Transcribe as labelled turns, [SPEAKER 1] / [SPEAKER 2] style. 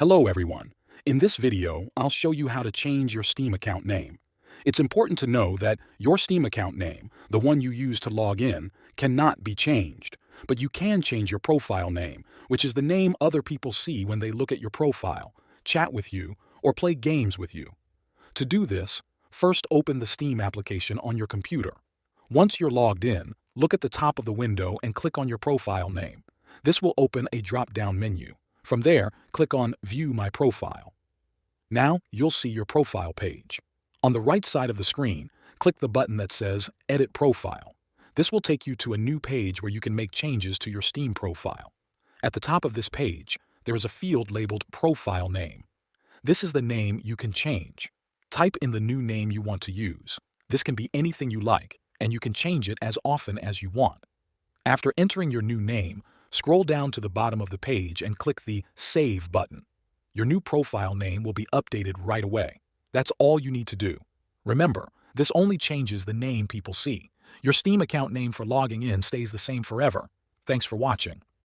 [SPEAKER 1] Hello everyone. In this video, I'll show you how to change your Steam account name. It's important to know that your Steam account name, the one you use to log in, cannot be changed. But you can change your profile name, which is the name other people see when they look at your profile, chat with you, or play games with you. To do this, first open the Steam application on your computer. Once you're logged in, look at the top of the window and click on your profile name. This will open a drop-down menu. From there, click on View My Profile. Now, you'll see your profile page. On the right side of the screen, click the button that says Edit Profile. This will take you to a new page where you can make changes to your Steam profile. At the top of this page, there is a field labeled Profile Name. This is the name you can change. Type in the new name you want to use. This can be anything you like, and you can change it as often as you want. After entering your new name, scroll down to the bottom of the page and click the Save button. Your new profile name will be updated right away. That's all you need to do. Remember, this only changes the name people see. Your Steam account name for logging in stays the same forever. Thanks for watching.